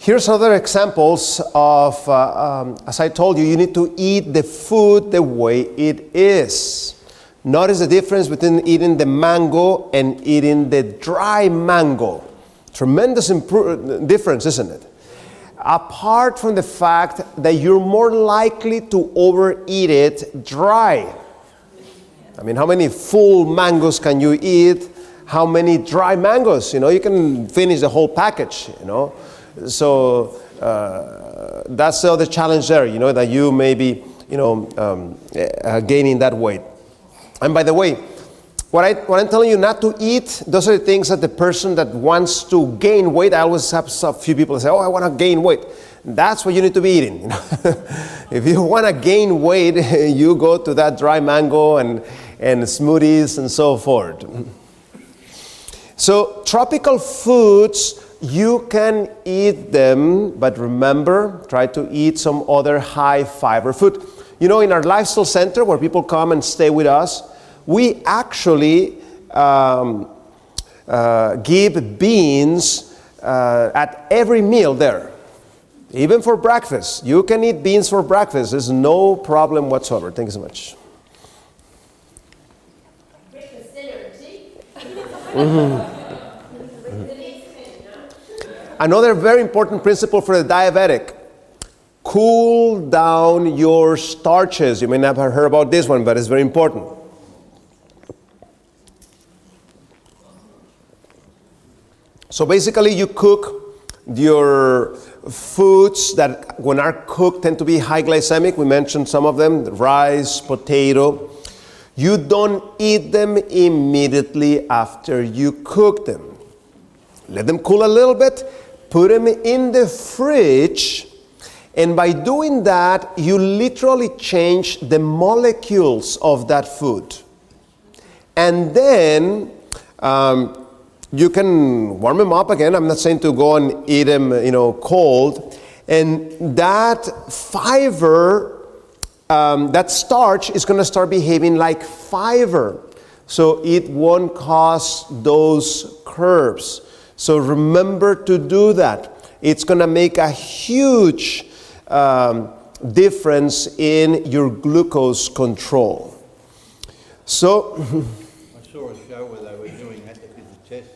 Here's other examples of, as I told you, you need to eat the food the way it is. Notice the difference between eating the mango and eating the dry mango. Tremendous difference, isn't it? Apart from the fact that you're more likely to overeat it dry. I mean, how many full mangoes can you eat? How many dry mangoes? You know, you can finish the whole package, you know. So that's the other challenge there, you know, that you may be, you know, gaining that weight. And by the way, what I'm telling you not to eat, those are the things that the person that wants to gain weight, I always have a few people say, oh, I want to gain weight. That's what you need to be eating. You know? If you want to gain weight, you go to that dry mango and smoothies and so forth. So tropical foods, you can eat them, but remember, try to eat some other high fiber food. You know, in our lifestyle center where people come and stay with us, we actually give beans at every meal there. Even for breakfast. You can eat beans for breakfast. There's no problem whatsoever. Thank you so much. Breakfast, dinner, tea. Another very important principle for the diabetic. Cool down your starches. You may not have heard about this one, but it's very important. So basically you cook your foods that when are cooked tend to be high glycemic. We mentioned some of them, rice, potato. You don't eat them immediately after you cook them. Let them cool a little bit, put them in the fridge, and by doing that, you literally change the molecules of that food. And then you can warm them up again. I'm not saying to go and eat them, you know, cold. And that fiber, that starch is going to start behaving like fiber. So it won't cause those curves. So remember to do that. It's going to make a huge difference in your glucose control. So I saw a show where they were doing that. They did the test,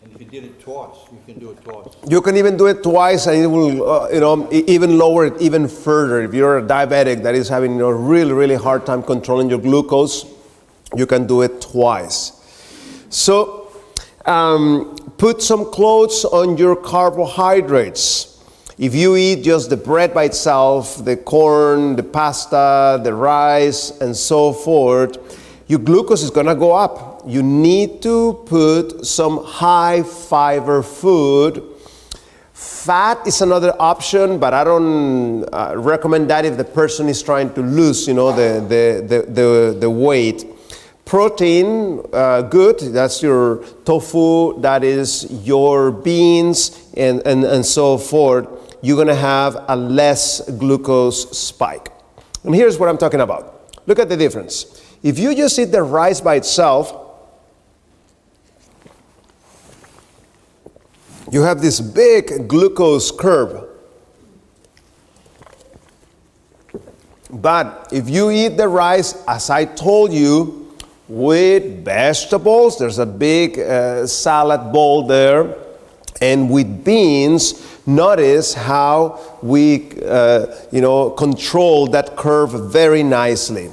and if you did it twice, you can do it twice. you can even do it twice, and it will, you know, even lower it even further. If you're a diabetic that is having a really, really hard time controlling your glucose, you can do it twice. So put some clothes on your carbohydrates. If you eat just the bread by itself, the corn, the pasta, the rice, and so forth, your glucose is going to go up. You need to put some high fiber food. Fat is another option, but I don't recommend that if the person is trying to lose, you know, the weight. Protein, good. That's your tofu. That is your beans, and so forth. You're going to have a less glucose spike. And here's what I'm talking about. Look at the difference. If you just eat the rice by itself, you have this big glucose curve. But if you eat the rice, as I told you, with vegetables, there's a big salad bowl there, and with beans, notice how we control that curve very nicely.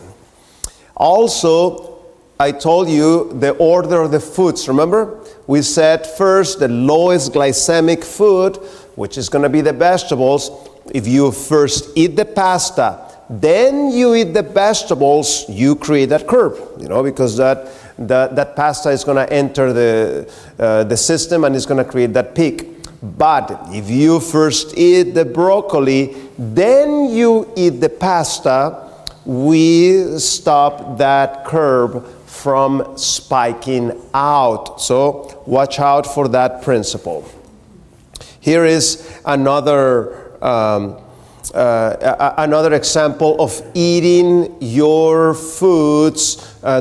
Also, I told you the order of the foods. Remember? We said first the lowest glycemic food, which is going to be the vegetables. If you first eat the pasta, then you eat the vegetables, you create that curve, because that pasta is going to enter the system and it's going to create that peak. But if you first eat the broccoli, then you eat the pasta, we stop that curve from spiking out. So watch out for that principle. Here is another example of eating your foods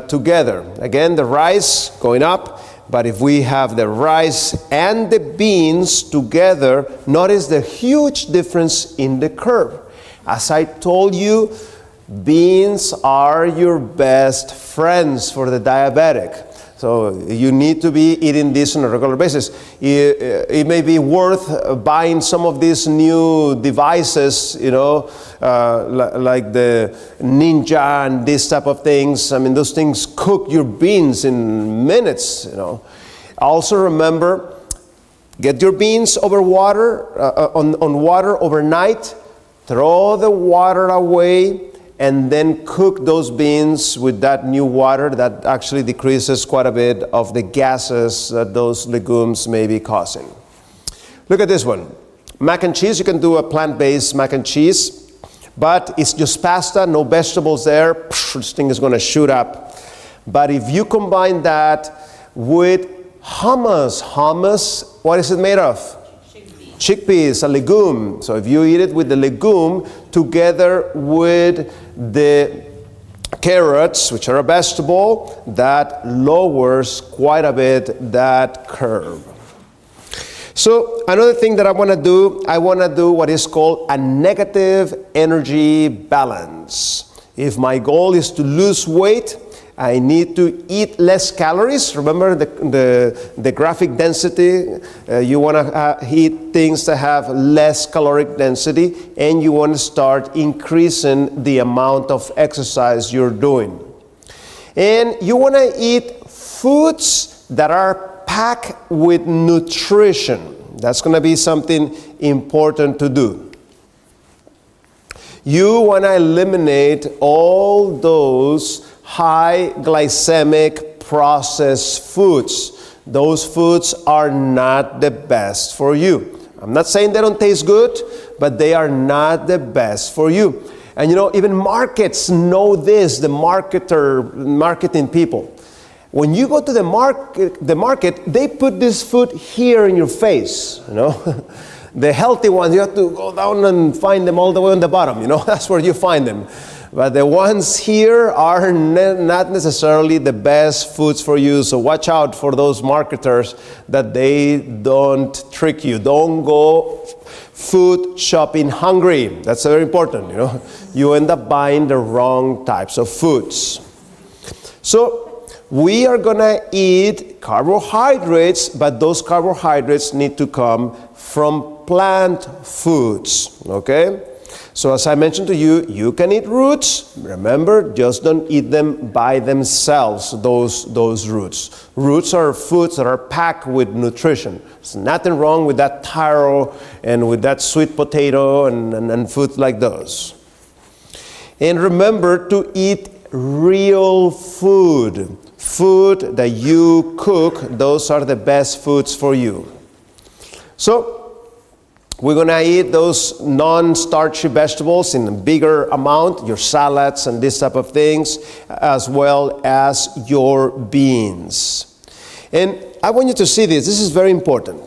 together. Again, the rice going up, But if we have the rice and the beans together, notice the huge difference in the curve. As I told you, beans are your best friends for the diabetic. So you need to be eating this on a regular basis. It may be worth buying some of these new devices, you know, like the Ninja and this type of things. I mean, those things cook your beans in minutes, you know. Also remember, get your beans over water, on water overnight, throw the water away, and then cook those beans with that new water. That actually decreases quite a bit of the gases that those legumes may be causing. Look at this one. Mac and cheese, you can do a plant-based mac and cheese, but it's just pasta, no vegetables there. This thing is gonna shoot up. But if you combine that with hummus, what is it made of? Chickpeas, a legume. So if you eat it with the legume together with the carrots, which are a vegetable, that lowers quite a bit that curve. So another thing that I want to do what is called a negative energy balance. If my goal is to lose weight, I need to eat less calories. Remember the graphic density? You want to eat things that have less caloric density, and you want to start increasing the amount of exercise you're doing. And you want to eat foods that are packed with nutrition. That's going to be something important to do. You want to eliminate all those high glycemic processed foods. Those foods are not the best for you. I'm not saying they don't taste good, but they are not the best for you. And you know, even markets know this, the marketing people. When you go to the market, they put this food here in your face, you know. The healthy ones, you have to go down and find them all the way on the bottom, you know. That's where you find them. But the ones here are not necessarily the best foods for you. So watch out for those marketers that they don't trick you. Don't go food shopping hungry. That's very important, you know. You end up buying the wrong types of foods. So we are gonna eat carbohydrates, but those carbohydrates need to come from plant foods, okay? So as I mentioned to you, you can eat roots. Remember, just don't eat them by themselves, those roots. Roots are foods that are packed with nutrition. There's nothing wrong with that taro and with that sweet potato and food like those. And remember to eat real food. Food that you cook, those are the best foods for you. So, we're going to eat those non-starchy vegetables in a bigger amount, your salads and this type of things, as well as your beans. And I want you to see this. This is very important.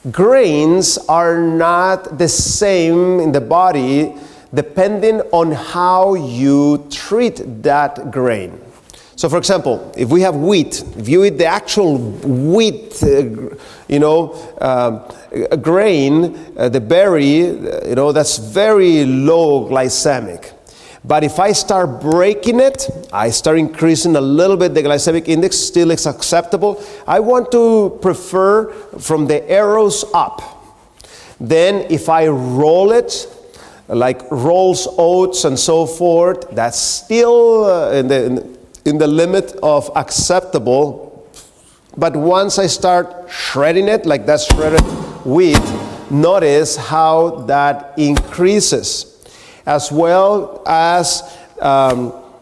Grains are not the same in the body depending on how you treat that grain. So for example, if we have wheat, if you eat the actual wheat, grain, the berry, that's very low glycemic. But if I start breaking it, I start increasing a little bit the glycemic index, still it's acceptable. I want to prefer from the arrows up. Then if I roll it, like rolls oats and so forth, that's still in the limit of acceptable. But once I start shredding it, like that shredded wheat, notice how that increases. As well as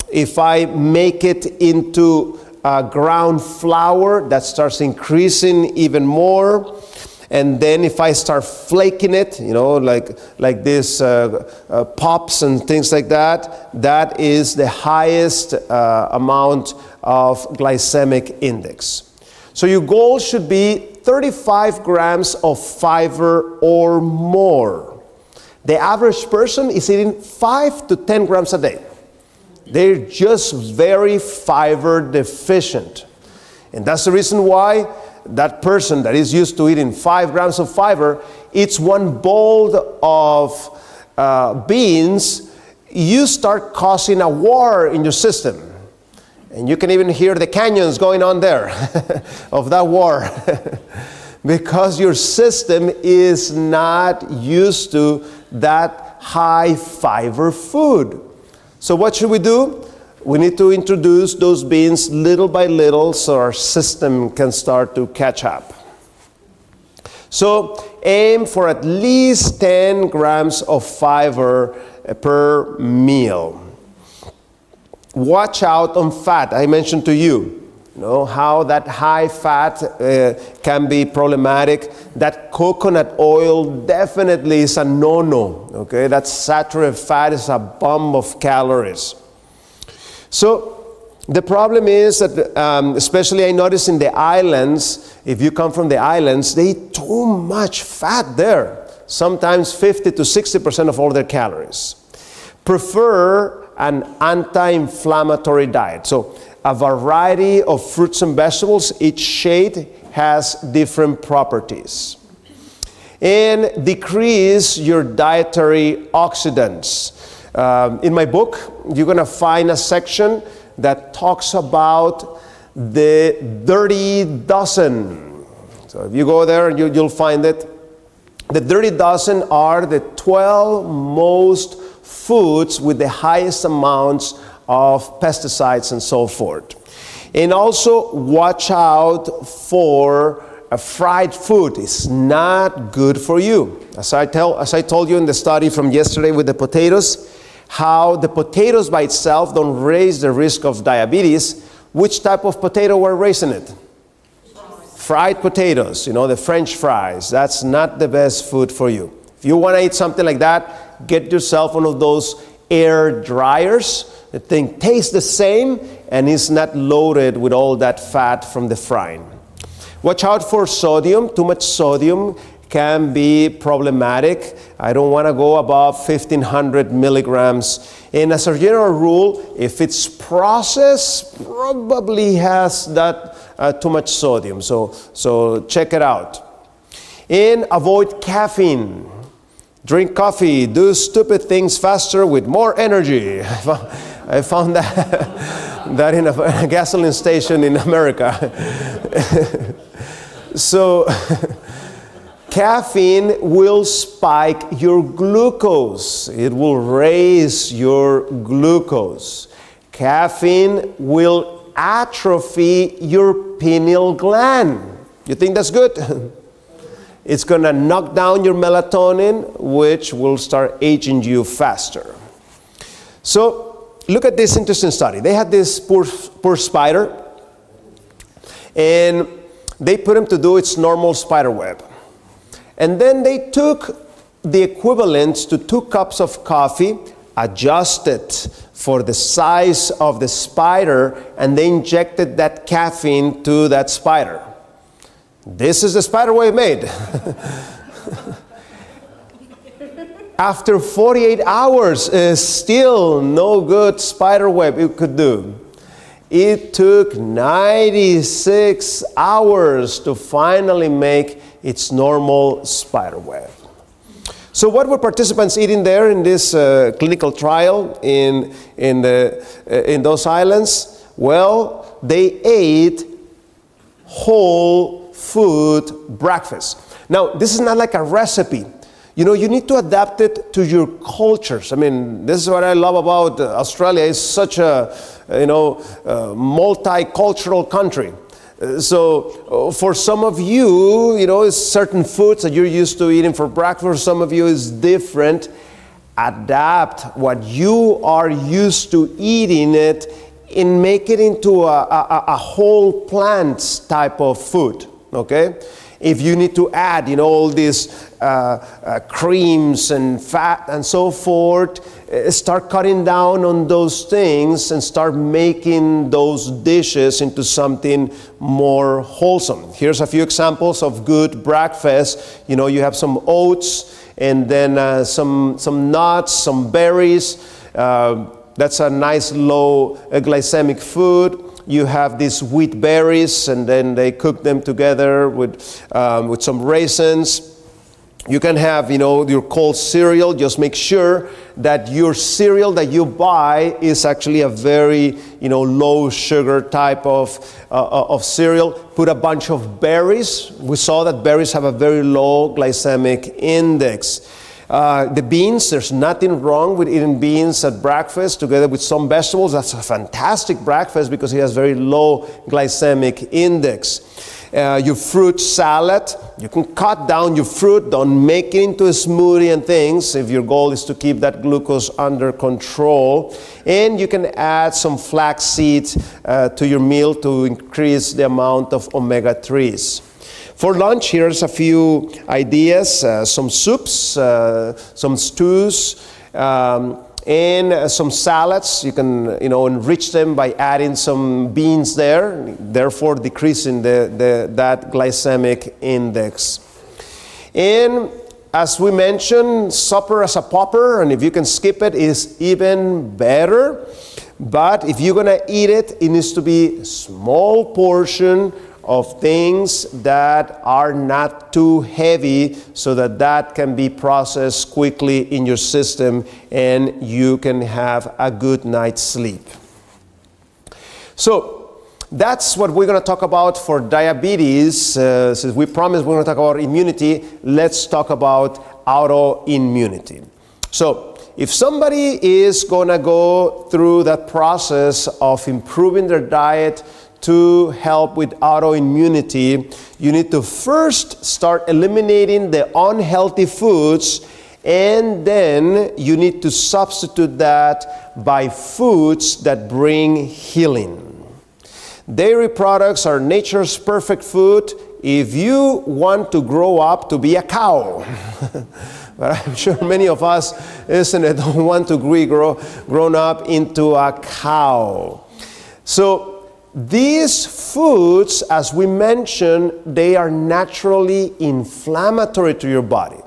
if I make it into ground flour, that starts increasing even more. And then if I start flaking it, like this pops and things like that, that is the highest amount of glycemic index. So your goal should be 35 grams of fiber or more. The average person is eating 5 to 10 grams a day. They're just very fiber deficient. And that's the reason why that person that is used to eating 5 grams of fiber eats 1 bowl of beans, you start causing a war in your system. And you can even hear the canyons going on there of that war. Because your system is not used to that high fiber food. So what should we do? We need to introduce those beans little by little so our system can start to catch up. So aim for at least 10 grams of fiber per meal. Watch out on fat. I mentioned to you, how that high fat can be problematic. That coconut oil definitely is a no-no. Okay, that saturated fat is a bomb of calories. So the problem is that, especially I notice in the islands, if you come from the islands, they eat too much fat there. Sometimes 50 to 60% of all their calories. Prefer an anti-inflammatory diet. So a variety of fruits and vegetables, each shade has different properties. And decrease your dietary oxidants. In my book, you're going to find a section that talks about the dirty dozen. So if you go there, you'll find it. The dirty dozen are the 12 most foods with the highest amounts of pesticides and so forth. And also watch out for fried food. It's not good for you. As I told you in the study from yesterday with the potatoes, how the potatoes by itself don't raise the risk of diabetes. Which type of potato we're raising it? Fried potatoes, the French fries. That's not the best food for you. If you want to eat something like that, get yourself one of those air dryers. The thing tastes the same and is not loaded with all that fat from the frying. Watch out for sodium. Too much sodium can be problematic. I don't want to go above 1,500 milligrams. And as a general rule, if it's processed, probably has that too much sodium. So check it out. And avoid caffeine. Drink coffee, do stupid things faster with more energy. I found that in a gasoline station in America. So caffeine will spike your glucose. It will raise your glucose. Caffeine will atrophy your pineal gland. You think that's good? It's going to knock down your melatonin, which will start aging you faster. So look at this interesting study. They had this poor spider, and they put him to do its normal spider web. And then they took the equivalent to 2 cups of coffee, adjusted for the size of the spider, and they injected that caffeine to that spider. This is the spider web made. After 48 hours, still no good spider web it could do. It took 96 hours to finally make its normal spider web. So what were participants eating there in this clinical trial in those islands? Well, they ate whole food breakfast. Now, this is not like a recipe. You need to adapt it to your cultures. I mean, this is what I love about Australia. It's such a, multicultural country. So for some of you, it's certain foods that you're used to eating for breakfast. For some of you is different. Adapt what you are used to eating it and make it into a whole plant type of food. Okay? If you need to add, all these creams and fat and so forth, start cutting down on those things and start making those dishes into something more wholesome. Here's a few examples of good breakfast. You have some oats and then some nuts, some berries. That's a nice low glycemic food. you have these wheat berries, and then they cook them together with some raisins. You can have, your cold cereal. Just make sure that your cereal that you buy is actually a very, low sugar type of cereal. Put a bunch of berries. We saw that berries have a very low glycemic index. The beans, there's nothing wrong with eating beans at breakfast together with some vegetables. That's a fantastic breakfast because it has very low glycemic index. Your fruit salad, you can cut down your fruit, don't make it into a smoothie and things if your goal is to keep that glucose under control. And you can add some flax seeds to your meal to increase the amount of omega-3s. For lunch, here's a few ideas, some soups, some stews, and some salads. You can, enrich them by adding some beans there, therefore decreasing that glycemic index. And as we mentioned, supper as a popper, and if you can skip it, is even better. But if you're gonna eat it, it needs to be a small portion of things that are not too heavy so that can be processed quickly in your system and you can have a good night's sleep. So that's what we're going to talk about for diabetes. Since we promised we're going to talk about immunity, let's talk about autoimmunity. So if somebody is going to go through that process of improving their diet to help with autoimmunity, you need to first start eliminating the unhealthy foods, and then you need to substitute that by foods that bring healing. Dairy products are nature's perfect food if you want to grow up to be a cow. But I'm sure many of us, don't want to grown up into a cow. So these foods, as we mentioned, they are naturally inflammatory to your body.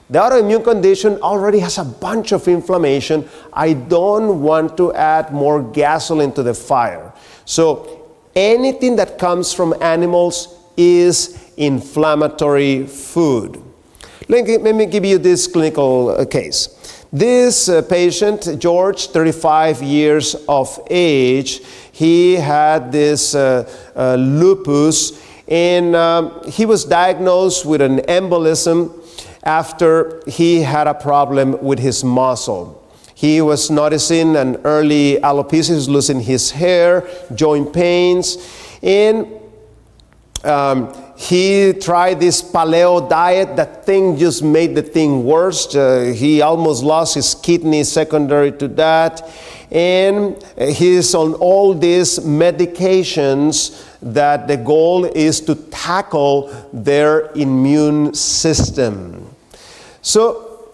The autoimmune condition already has a bunch of inflammation. I don't want to add more gasoline to the fire. So anything that comes from animals is inflammatory food. Let me give you this clinical case. This patient, George, 35 years of age, he had this lupus, and he was diagnosed with an embolism after he had a problem with his muscle. He was noticing an early alopecia, he was losing his hair, joint pains, and he tried this paleo diet. That thing just made the thing worse. He almost lost his kidney secondary to that. And he's on all these medications that the goal is to tackle their immune system. So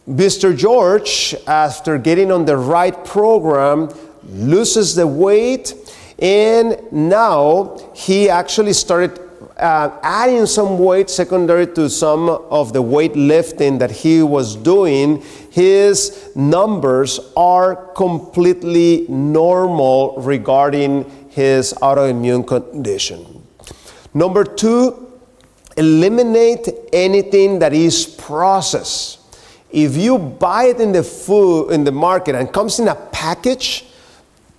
Mr. George, after getting on the right program, loses the weight, and now he actually started adding some weight secondary to some of the weightlifting that he was doing. His numbers are completely normal regarding his autoimmune condition. Number 2, eliminate anything that is processed. If you buy it in the market and comes in a package,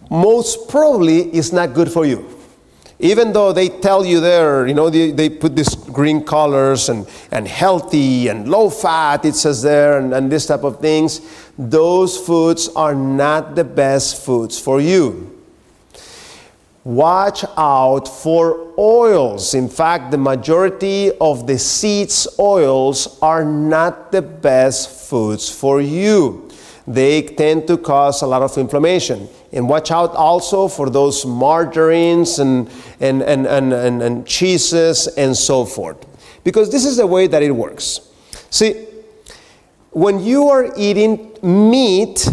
most probably it's not good for you. Even though they tell you there, they put these green colors and healthy and low fat, it says there, and this type of things, those foods are not the best foods for you. Watch out for oils. In fact, the majority of the seeds oils are not the best foods for you. They tend to cause a lot of inflammation. And watch out also for those margarines and cheeses and so forth. Because this is the way that it works. See, when you are eating meat,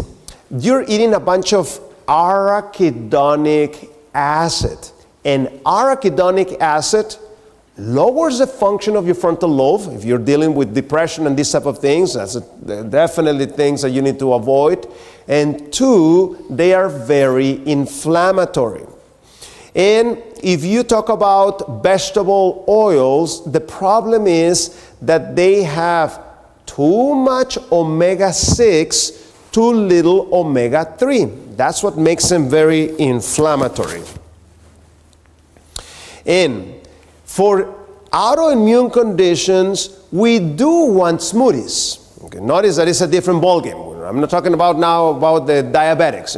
you're eating a bunch of arachidonic acid. And arachidonic acid lowers the function of your frontal lobe. If you're dealing with depression and these type of things, that's definitely things that you need to avoid. And 2, they are very inflammatory. And if you talk about vegetable oils, the problem is that they have too much omega-6, too little omega-3. That's what makes them very inflammatory. And for autoimmune conditions, we do want smoothies. Okay, notice that it's a different ballgame. I'm not talking about now about the diabetics,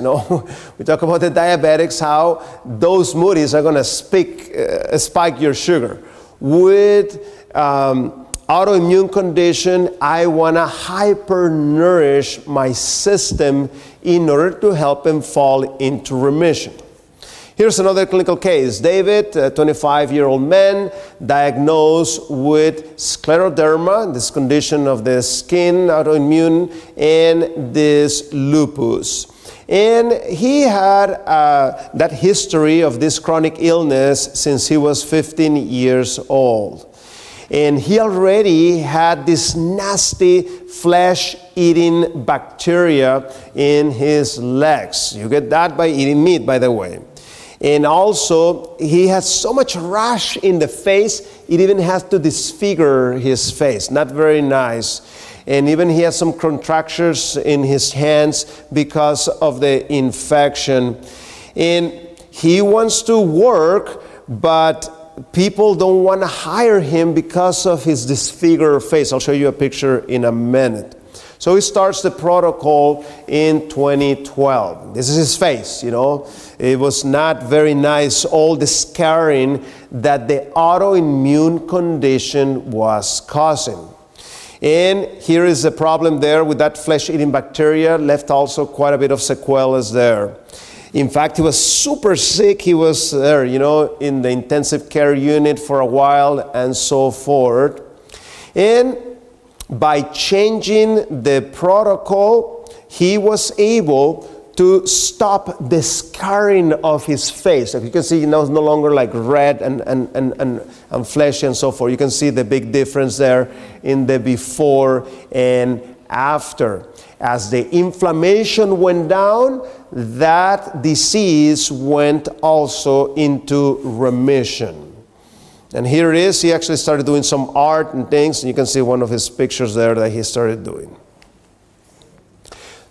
We talk about the diabetics, how those smoothies are going to spike your sugar. With autoimmune condition, I want to hyper-nourish my system in order to help him fall into remission. Here's another clinical case. David, a 25-year-old man, diagnosed with scleroderma, this condition of the skin, autoimmune, and this lupus. And he had that history of this chronic illness since he was 15 years old. And he already had this nasty flesh-eating bacteria in his legs. You get that by eating meat, by the way. And also, he has so much rash in the face, it even has to disfigure his face. Not very nice. And even he has some contractures in his hands because of the infection. And he wants to work, but people don't want to hire him because of his disfigured face. I'll show you a picture in a minute. So he starts the protocol in 2012. This is his face, It was not very nice, all the scarring that the autoimmune condition was causing. And here is the problem there with that flesh-eating bacteria, left also quite a bit of sequelae there. In fact, he was super sick. He was there, in the intensive care unit for a while and so forth. And by changing the protocol, he was able to stop the scarring of his face. As you can see, it's no longer like red and fleshy and so forth. You can see the big difference there in the before and after. As the inflammation went down, that disease went also into remission. And here it is. He actually started doing some art and things, and you can see one of his pictures there that he started doing.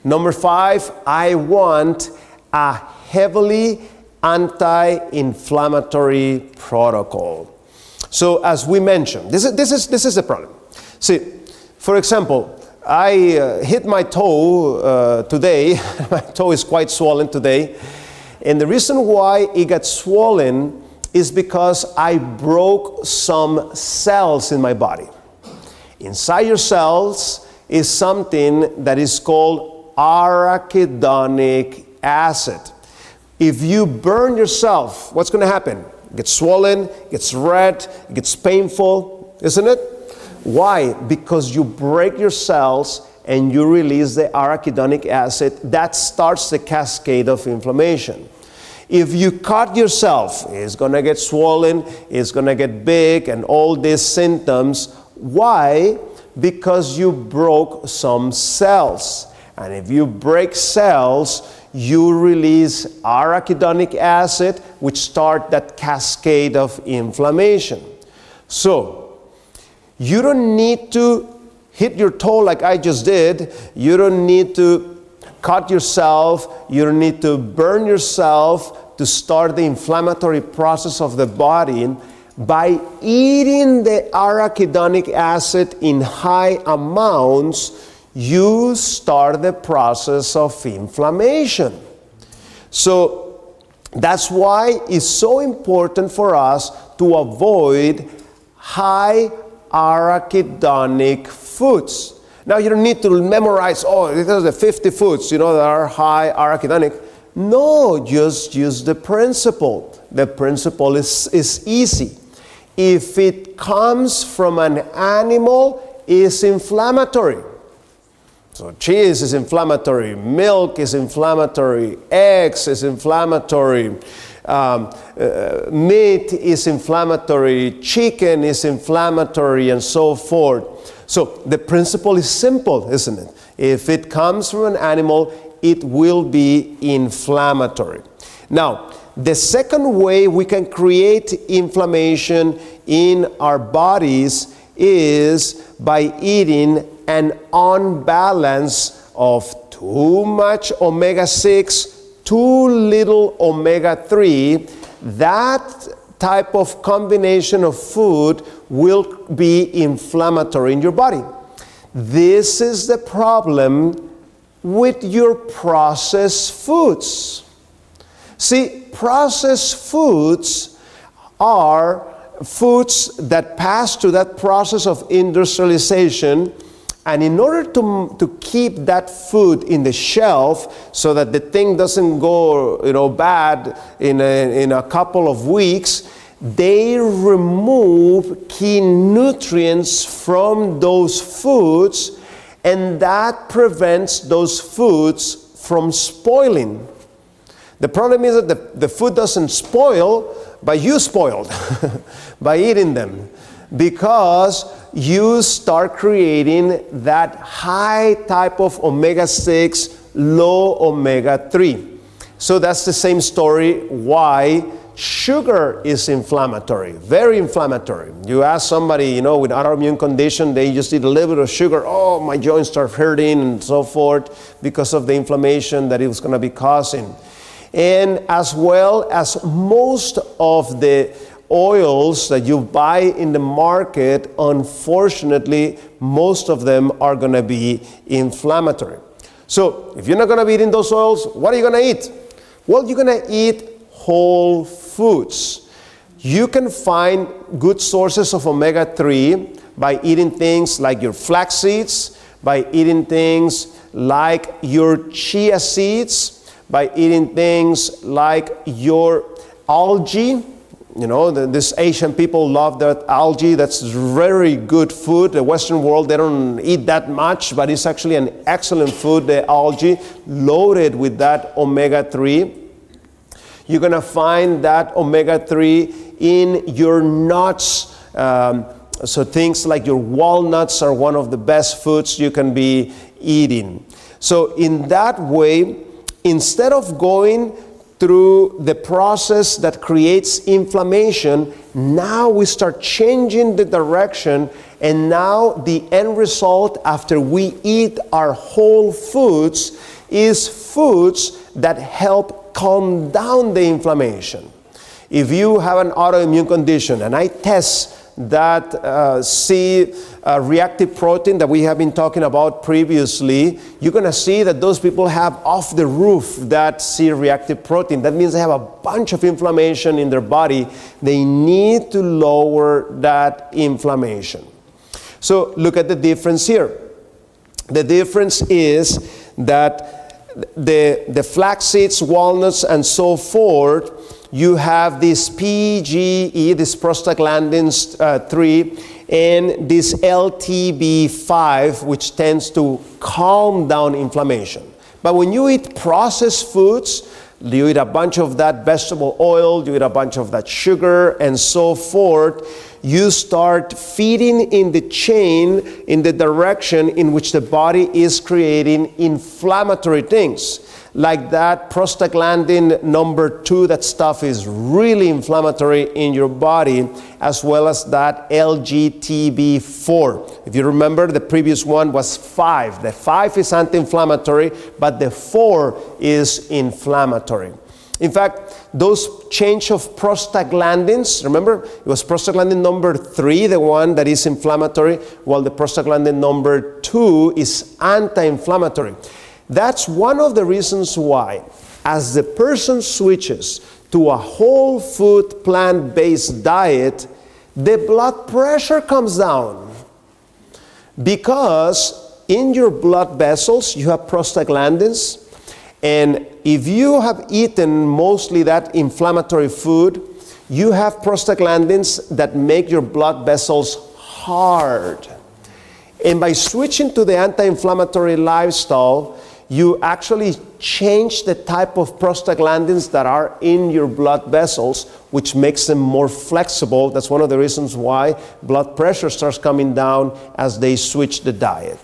Number 5, I want a heavily anti-inflammatory protocol. So as we mentioned, this is the problem. See, for example, I hit my toe today. My toe is quite swollen today. And the reason why it got swollen is because I broke some cells in my body. Inside your cells is something that is called arachidonic acid. If you burn yourself, what's going to happen? It gets swollen, it gets red, it gets painful, isn't it? Why? Because you break your cells and you release the arachidonic acid. That starts the cascade of inflammation. If you cut yourself, it's going to get swollen, it's going to get big, and all these symptoms. Why? Because you broke some cells. And if you break cells, you release arachidonic acid, which start that cascade of inflammation. So, you don't need to hit your toe like I just did. You don't need to cut yourself, you don't need to burn yourself to start the inflammatory process of the body. By eating the arachidonic acid in high amounts, you start the process of inflammation. So that's why it's so important for us to avoid high arachidonic foods. Now, you don't need to memorize, these are the 50 foods, that are high arachidonic. No, just use the principle. The principle is easy. If it comes from an animal, it's inflammatory. So cheese is inflammatory, milk is inflammatory, eggs is inflammatory, meat is inflammatory, chicken is inflammatory, and so forth. So the principle is simple, isn't it? If it comes from an animal, it will be inflammatory. Now, the second way we can create inflammation in our bodies is by eating an unbalance of too much omega-6, too little omega-3. That type of combination of food will be inflammatory in your body. This is the problem with your processed foods. See, processed foods are foods that pass through that process of industrialization, and in order to keep that food in the shelf so that the thing doesn't go bad in a couple of weeks, they remove key nutrients from those foods, and that prevents those foods from spoiling. The problem is that the food doesn't spoil, but you spoiled by eating them, because you start creating that high type of omega-6, low omega-3. So that's the same story why sugar is inflammatory, very inflammatory. You ask somebody, with autoimmune condition, they just eat a little bit of sugar, oh, my joints start hurting and so forth, because of the inflammation that it was going to be causing. And as well as most of the oils that you buy in the market, unfortunately, most of them are going to be inflammatory. So if you're not going to be eating those oils, what are you going to eat? Well, you're going to eat whole foods. You can find good sources of omega-3 by eating things like your flax seeds, by eating things like your chia seeds, by eating things like your algae. These Asian people love that algae. That's very good food. The Western world, they don't eat that much, but it's actually an excellent food, the algae, loaded with that omega-3. You're going to find that omega-3 in your nuts. So things like your walnuts are one of the best foods you can be eating. So in that way, instead of going through the process that creates inflammation, now we start changing the direction, and now the end result after we eat our whole foods is foods that help calm down the inflammation. If you have an autoimmune condition, and I test that C-reactive protein that we have been talking about previously, you're going to see that those people have off the roof that C-reactive protein. That means they have a bunch of inflammation in their body. They need to lower that inflammation. So look at the difference here. The difference is that the flax seeds, walnuts, and so forth, you have this PGE, this prostaglandins 3, and this LTB5, which tends to calm down inflammation. But when you eat processed foods, you eat a bunch of that vegetable oil, you eat a bunch of that sugar, and so forth, you start feeding in the chain in the direction in which the body is creating inflammatory things. Like that prostaglandin number 2, that stuff is really inflammatory in your body, as well as that LGTB4. If you remember, the previous one was 5. The 5 is anti-inflammatory, but the 4 is inflammatory. In fact, those change of prostaglandins, remember, it was prostaglandin number 3, the one that is inflammatory, while the prostaglandin number 2 is anti-inflammatory. That's one of the reasons why, as the person switches to a whole food plant-based diet, the blood pressure comes down. Because in your blood vessels, you have prostaglandins, and if you have eaten mostly that inflammatory food, you have prostaglandins that make your blood vessels hard. And by switching to the anti-inflammatory lifestyle, you actually change the type of prostaglandins that are in your blood vessels, which makes them more flexible. That's one of the reasons why blood pressure starts coming down as they switch the diet.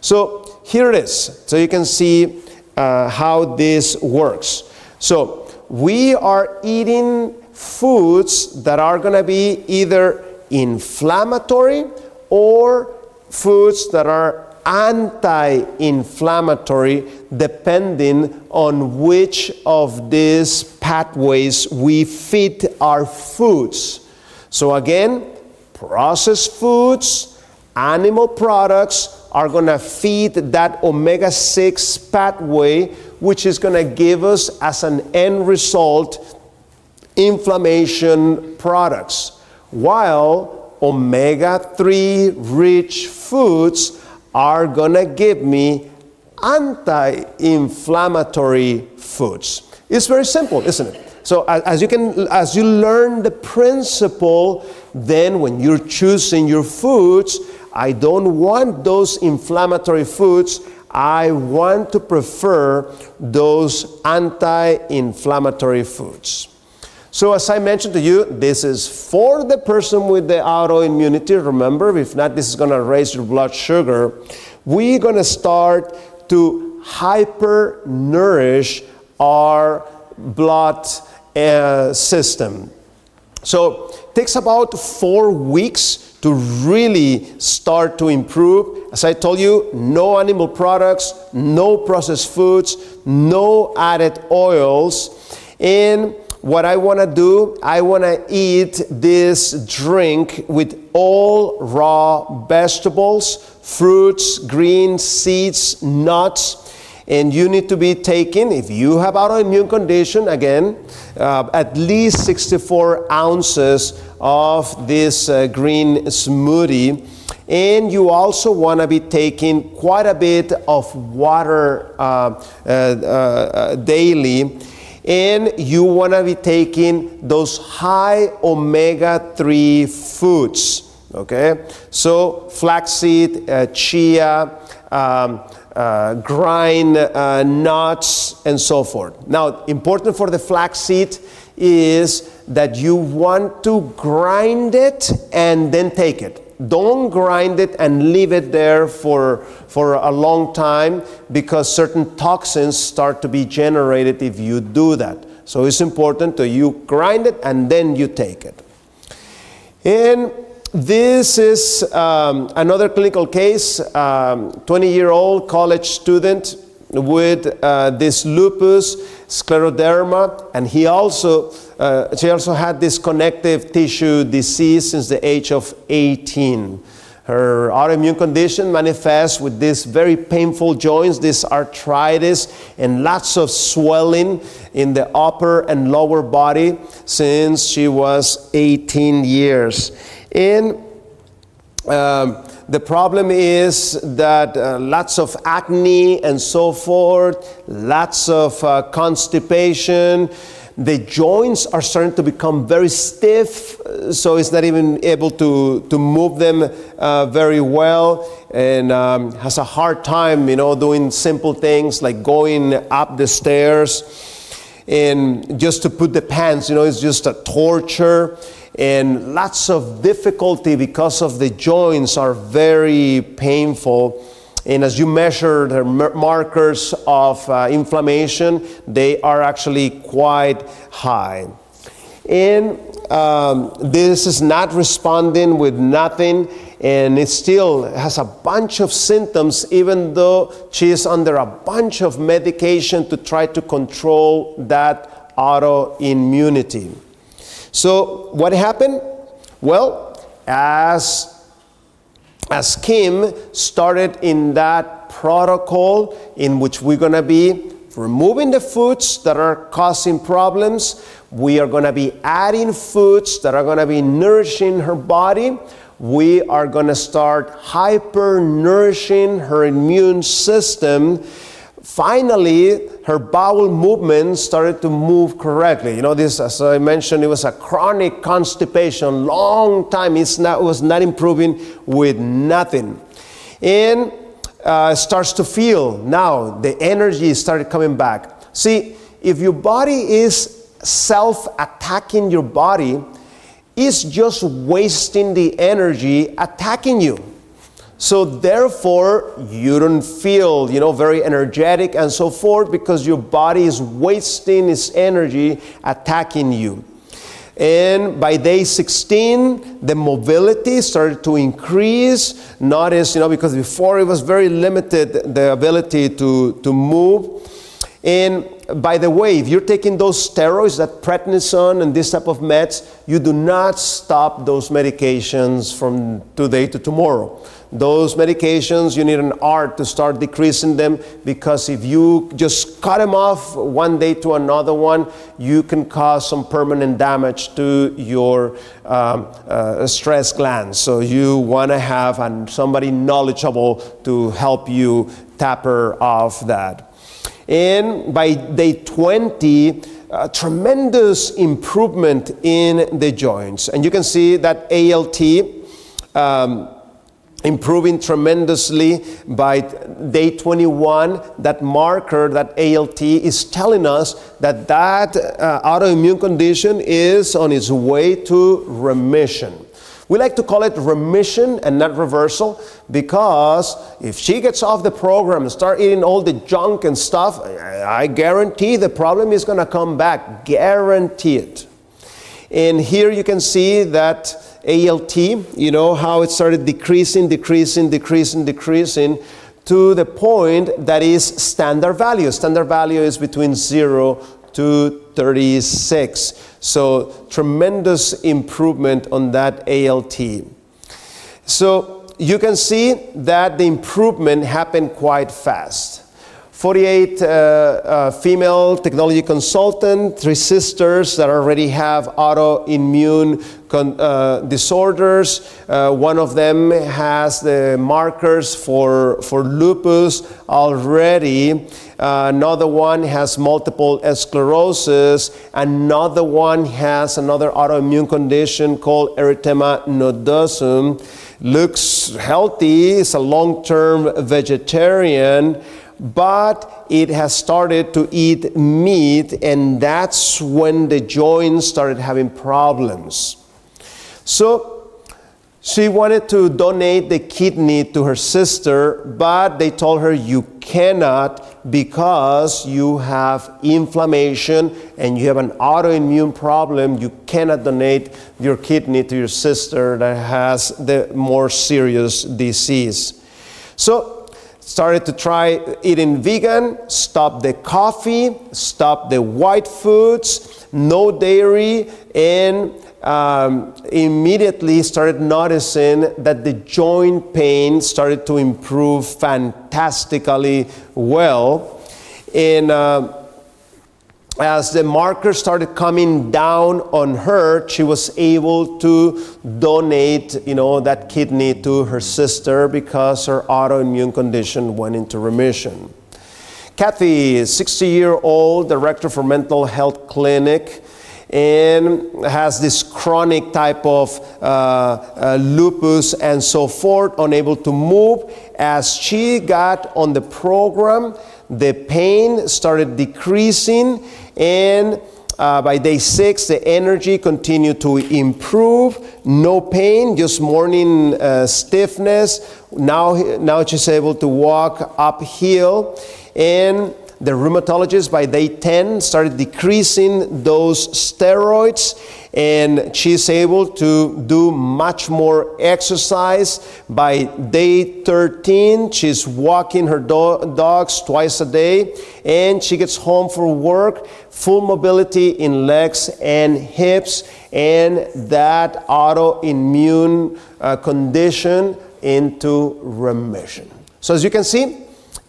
So here it is. So you can see how this works. So we are eating foods that are going to be either inflammatory or foods that are anti-inflammatory, depending on which of these pathways we feed our foods. So again, processed foods, animal products are going to feed that omega-6 pathway, which is going to give us as an end result inflammation products, while omega-3 rich foods are going to give me anti-inflammatory foods. It's very simple, isn't it? So as you learn the principle, then when you're choosing your foods, I don't want those inflammatory foods. I want to prefer those anti-inflammatory foods. So as I mentioned to you, this is for the person with the autoimmunity. Remember, if not, this is going to raise your blood sugar. We're going to start to hyper-nourish our blood system. So it takes about 4 weeks to really start to improve. As I told you, no animal products, no processed foods, no added oils. And what I want to do, I want to eat this drink with all raw vegetables, fruits, greens, seeds, nuts. And you need to be taking, if you have autoimmune condition, again, at least 64 ounces of this green smoothie. And you also want to be taking quite a bit of water daily. And you want to be taking those high omega-3 foods, okay? So flaxseed, chia, grind nuts, and so forth. Now, important for the flaxseed is that you want to grind it and then take it. Don't grind it and leave it there for a long time, because certain toxins start to be generated if you do that. So it's important that you grind it and then you take it. And this is another clinical case, 20-year-old college student with this lupus scleroderma, and she also had this connective tissue disease since the age of 18. Her autoimmune condition manifests with these very painful joints, this arthritis, and lots of swelling in the upper and lower body since she was 18 years. And the problem is that lots of acne and so forth, lots of constipation. The joints are starting to become very stiff, so it's not even able to move them very well, and has a hard time, doing simple things like going up the stairs. And just to put the pants, it's just a torture. And lots of difficulty because of the joints are very painful. And as you measure the markers of inflammation, they are actually quite high. And this is not responding with nothing, and it still has a bunch of symptoms, even though she is under a bunch of medication to try to control that autoimmunity. So what happened? Well, as Kim started in that protocol in which we're going to be removing the foods that are causing problems, we are going to be adding foods that are going to be nourishing her body. We are going to start hyper-nourishing her immune system. Finally, her bowel movement started to move correctly. This, as I mentioned, it was a chronic constipation, long time. It was not improving with nothing. And starts to feel, now the energy started coming back. See, if your body is self-attacking your body, it's just wasting the energy attacking you. So therefore, you don't feel, very energetic and so forth, because your body is wasting its energy attacking you. And by day 16, the mobility started to increase. Notice, because before it was very limited, the ability to move. And by the way, if you're taking those steroids, that prednisone and this type of meds, you do not stop those medications from today to tomorrow. Those medications, you need an art to start decreasing them, because if you just cut them off one day to another one, you can cause some permanent damage to your stress glands. So you want to have somebody knowledgeable to help you taper off that. And by day 20, tremendous improvement in the joints. And you can see that ALT improving tremendously by day 21. That marker, that ALT, is telling us that autoimmune condition is on its way to remission. We like to call it remission and not reversal, because if she gets off the program and start eating all the junk and stuff, I guarantee the problem is going to come back. Guarantee it. And here you can see that ALT, how it started decreasing to the point that is standard value. Standard value is between 0 to 36. So tremendous improvement on that ALT. So you can see that the improvement happened quite fast. 48 female technology consultant, 3 sisters that already have autoimmune disorders. One of them has the markers for lupus already. Another one has multiple sclerosis. Another one has another autoimmune condition called erythema nodosum. Looks healthy, is a long-term vegetarian, but it has started to eat meat, and that's when the joints started having problems. So she wanted to donate the kidney to her sister, but they told her you cannot, because you have inflammation and you have an autoimmune problem. You cannot donate your kidney to your sister that has the more serious disease. So started to try eating vegan, stop the coffee, stop the white foods, no dairy, and immediately started noticing that the joint pain started to improve fantastically well. And as the markers started coming down on her, she was able to donate, that kidney to her sister, because her autoimmune condition went into remission. Kathy is 60-year-old, director for mental health clinic, and has this chronic type of lupus and so forth, unable to move. As she got on the program, the pain started decreasing, and by day 6, the energy continued to improve. No pain, just morning stiffness. Now she's able to walk uphill, and the rheumatologist by day 10 started decreasing those steroids, and she's able to do much more exercise. By day 13, she's walking her dogs twice a day, and she gets home from work, full mobility in legs and hips, and that autoimmune condition into remission. So as you can see,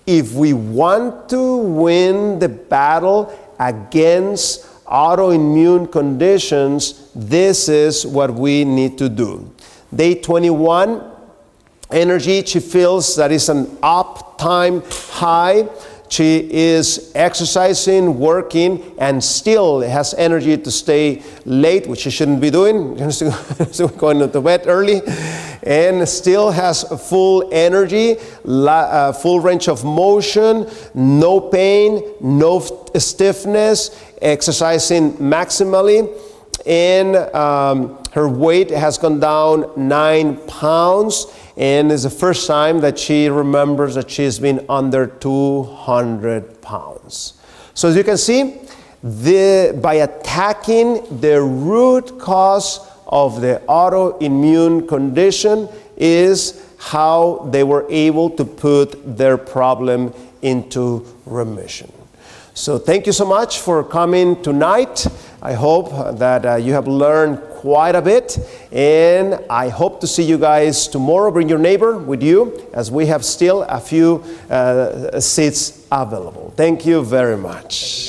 if we want to win the battle against autoimmune conditions, this is what we need to do. Day 21, energy, she feels that is an uptime high. She is exercising, working, and still has energy to stay late, which she shouldn't be doing. Still going to bed early, and still has full energy, full range of motion, no pain, no stiffness, exercising maximally, and her weight has gone down 9 pounds. and it's the first time that she remembers that she's been under 200 pounds. So as you can see, by attacking the root cause of the autoimmune condition is how they were able to put their problem into remission. So thank you so much for coming tonight. I hope that you have learned quite a bit, and I hope to see you guys tomorrow. Bring your neighbor with you, as we have still a few seats available. Thank you very much.